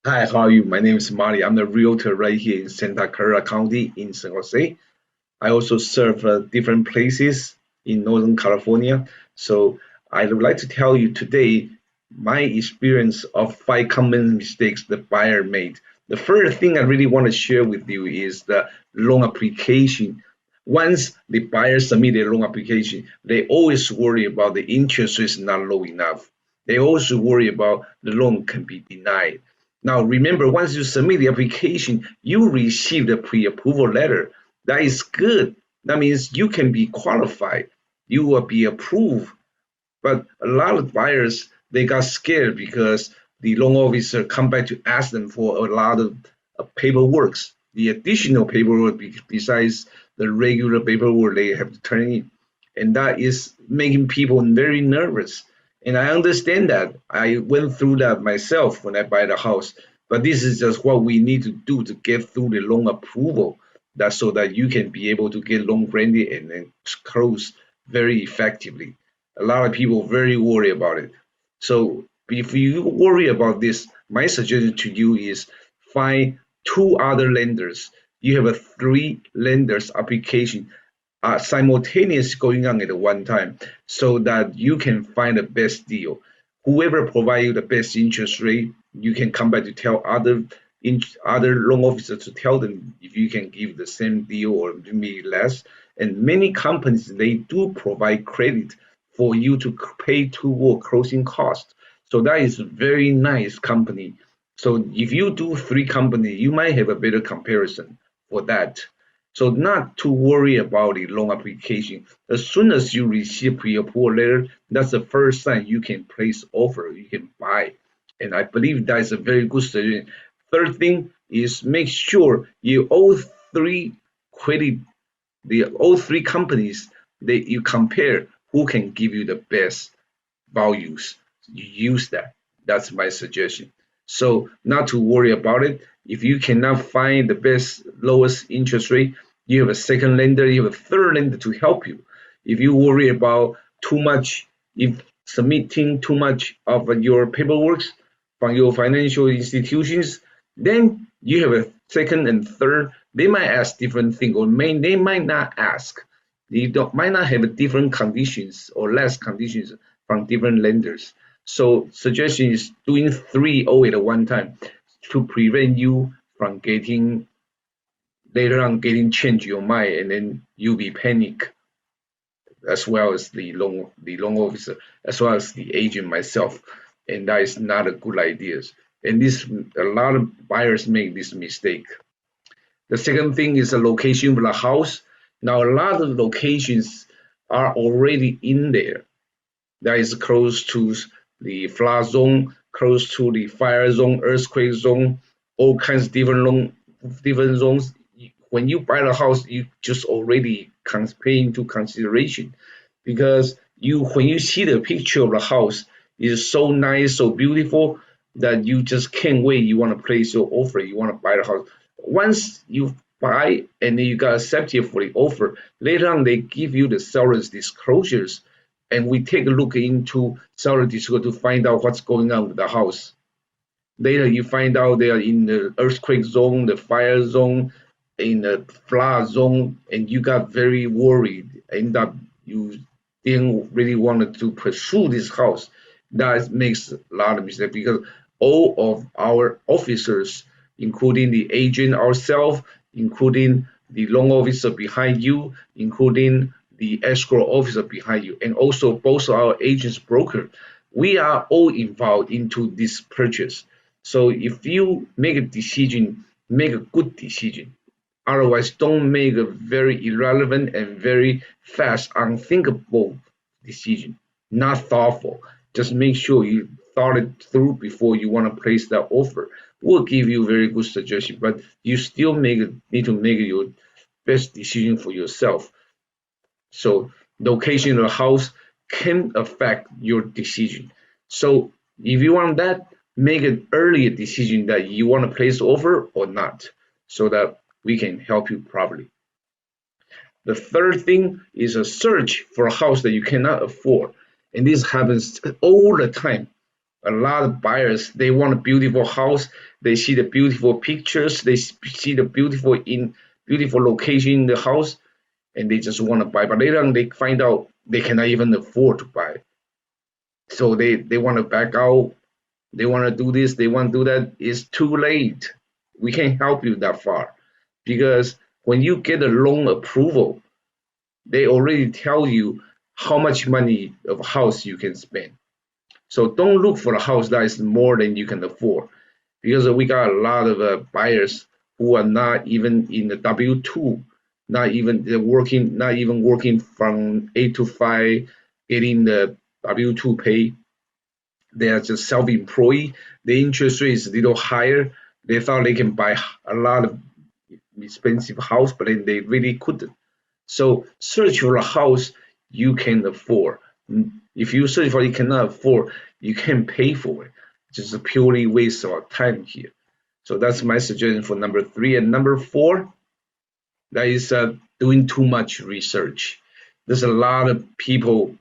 Hi, how are you? My name is Marty. I'm the realtor right here in Santa Clara County in San Jose. I also serve different places in Northern California. So I would like to tell you today my experience of 5 common mistakes the buyer made. The first thing I really want to share with you is the loan application. Once the buyer submit their loan application, they always worry about the interest rate is not low enough. They also worry about the loan can be denied. Now, remember, once you submit the application, you receive the pre-approval letter. That is good. That means you can be qualified. You will be approved. But a lot of buyers, they got scared because the loan officer come back to ask them for a lot of paperwork, the additional paperwork besides the regular paperwork they have to turn in. And that is making people very nervous. And I understand that. I went through that myself when I buy the house. But this is just what we need to do to get through the loan approval. That's so that you can be able to get loan granted and then close very effectively. A lot of people very worry about it. So if you worry about this, my suggestion to you is find two other lenders. You have a three lenders application simultaneous going on at one time so that you can find the best deal. Whoever provide you the best interest rate, you can come back to tell other loan officers to tell them if you can give the same deal or maybe less. And many companies they do provide credit for you to pay toward closing cost. So that is a very nice company. So if you do three company, you might have a better comparison for that. So not to worry about the loan application. As soon as you receive pre-approval letter, that's the first sign you can place offer, you can buy. And I believe that is a very good suggestion. Third thing is make sure you all three credit all three companies that you compare who can give you the best values. You use that. That's my suggestion. So not to worry about it. If you cannot find the best lowest interest rate, you have a second lender, you have a third lender to help you. If you worry about too much, if submitting too much of your paperwork from your financial institutions, then you have a second and third. They might ask different things, or they might not ask. Might not have different conditions or less conditions from different lenders. So suggestion is doing three all at one time to prevent you from getting later on getting change your mind and then you be panic as well as the loan officer as well as the agent myself, and that is not a good idea. And this a lot of buyers make this mistake. The second thing is the location of the house. Now a lot of locations are already in there that is close to the flood zone, close to the fire zone, earthquake zone, all kinds of different zones. When you buy the house, you just already pay into consideration because you when you see the picture of the house, it's so nice, so beautiful that you just can't wait. You want to place your offer. You want to buy the house. Once you buy and then you got accepted for the offer, later on they give you the seller's disclosures and we take a look into seller disclosure to find out what's going on with the house. Later, you find out they are in the earthquake zone, the fire zone, in the flood zone, and you got very worried. End up you didn't really want to pursue this house. That makes a lot of mistakes because all of our officers, including the agent ourselves, including the loan officer behind you, including the escrow officer behind you, and also both our agents broker, we are all involved into this purchase. So if you make a decision, make a good decision. Otherwise, don't make a very irrelevant and very fast, unthinkable decision. Not thoughtful. Just make sure you thought it through before you want to place that offer. We'll give you very good suggestion, but you still need to make your best decision for yourself. So location of the house can affect your decision. So if you want that, make an earlier decision that you want to place offer or not, so that we can help you properly. The third thing is a search for a house that you cannot afford. And this happens all the time. a lot of buyers, they want a beautiful house. They see the beautiful pictures. They see the beautiful location in the house, and they just want to buy. But later on, they find out they cannot even afford to buy. So they want to back out. They want to do this. They want to do that. It's too late. We can't help you that far, because when you get a loan approval, they already tell you how much money of a house you can spend. So don't look for a house that is more than you can afford, because we got a lot of buyers who are not even in the W-2, not even working from 8 to 5, getting the W-2 pay. They are just self-employed. The interest rate is a little higher. They thought they can buy a lot of expensive house, but then they really couldn't. So search for a house you can afford. If you search for it you cannot afford, you can't pay for it. Just a purely waste of time here. So that's my suggestion for number 3. And number 4, that is doing too much research. There's a lot of people,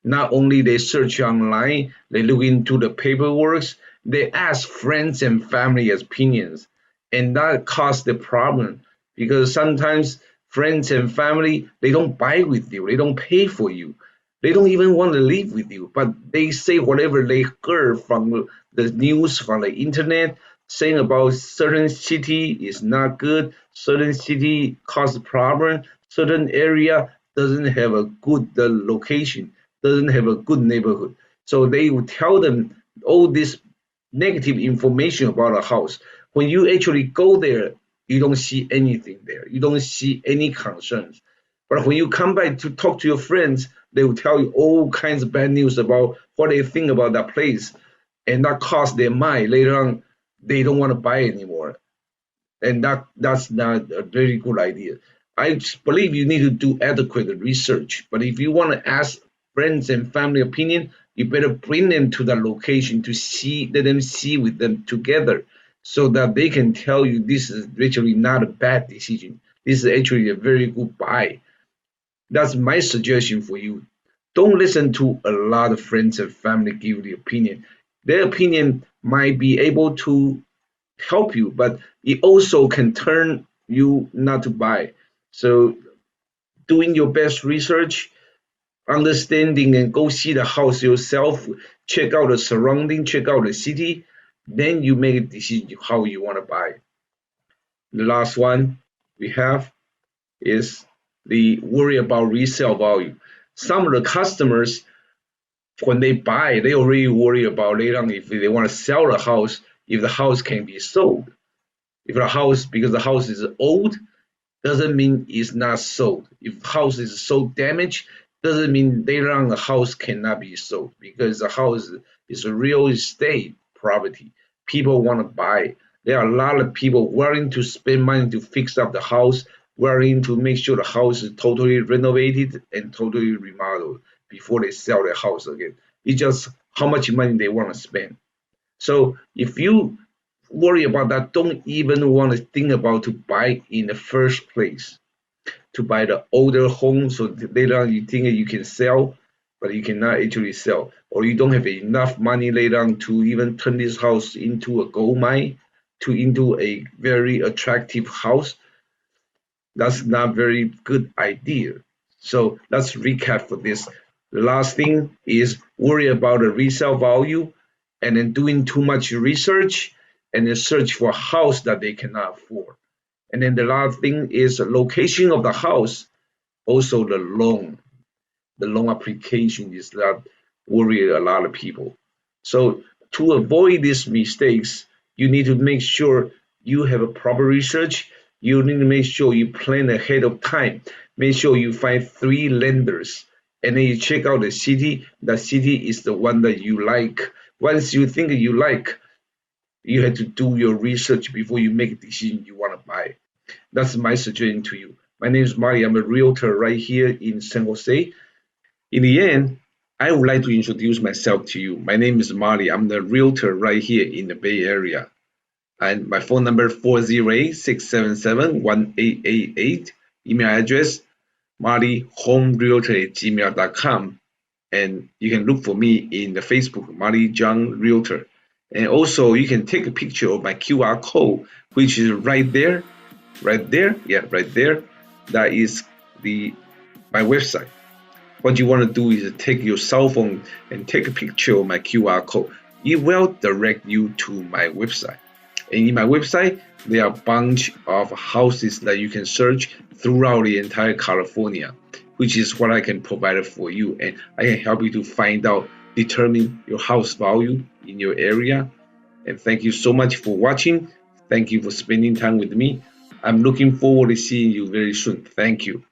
not only they search online, they look into the paperwork, they ask friends and family opinions, and that causes the problem, because sometimes friends and family, they don't buy with you, they don't pay for you, they don't even want to live with you, but they say whatever they heard from the news, from the internet, saying about certain city is not good, certain city cause problem, certain area doesn't have a good location, doesn't have a good neighborhood. So they will tell them all this negative information about a house. When you actually go there, you don't see anything there. You don't see any concerns. But when you come back to talk to your friends, they will tell you all kinds of bad news about what they think about that place. And that costs their mind. Later on, they don't want to buy anymore. And that's not a very good idea. I believe you need to do adequate research. But if you want to ask friends and family opinion, you better bring them to the location to see, let them see with them together, so that they can tell you this is actually not a bad decision. This is actually a very good buy. That's my suggestion for you. Don't listen to a lot of friends and family give the opinion. Their opinion might be able to help you, but it also can turn you not to buy. So doing your best research, understanding and go see the house yourself, check out the surrounding, check out the city, then you make a decision how you want to buy. The last one we have is the worry about resale value. Some of the customers, when they buy, they already worry about later on if they want to sell the house, if the house can be sold. If the house, because the house is old, doesn't mean it's not sold. If the house is so damaged, doesn't mean later on the house cannot be sold, because the house is a real estate property. People want to buy. There are a lot of people willing to spend money to fix up the house, willing to make sure the house is totally renovated and totally remodeled before they sell their house again. It's just how much money they want to spend. So if you worry about that, don't even want to think about to buy in the first place. To buy the older home, so later on you think you can sell, but you cannot actually sell, or you don't have enough money later on to even turn this house into a gold mine, into a very attractive house. That's not very good idea. So let's recap for this. The last thing is worry about the resale value, and then doing too much research, and then search for a house that they cannot afford. And then the last thing is the location of the house, also the loan. The loan application is that worry a lot of people. So to avoid these mistakes, you need to make sure you have a proper research. You need to make sure you plan ahead of time. Make sure you find 3 lenders, and then you check out the city. The city is the one that you like. Once you think you like, you have to do your research before you make a decision you want to buy. That's my suggestion to you. My name is Marty. I'm a realtor right here in San Jose. In the end, I would like to introduce myself to you. My name is Marty. I'm the realtor right here in the Bay Area. And my phone number 408-677-1888. Email address martyhomerealtor@gmail.com. and you can look for me in the Facebook, Marty Chiang Realtor. And also you can take a picture of my QR code, which is right there, yeah, right there. That is my website. What you want to do is take your cell phone and take a picture of my QR code. It will direct you to my website. And in my website, there are a bunch of houses that you can search throughout the entire California, which is what I can provide for you. And I can help you to determine your house value in your area. And thank you so much for watching. Thank you for spending time with me. I'm looking forward to seeing you very soon. Thank you.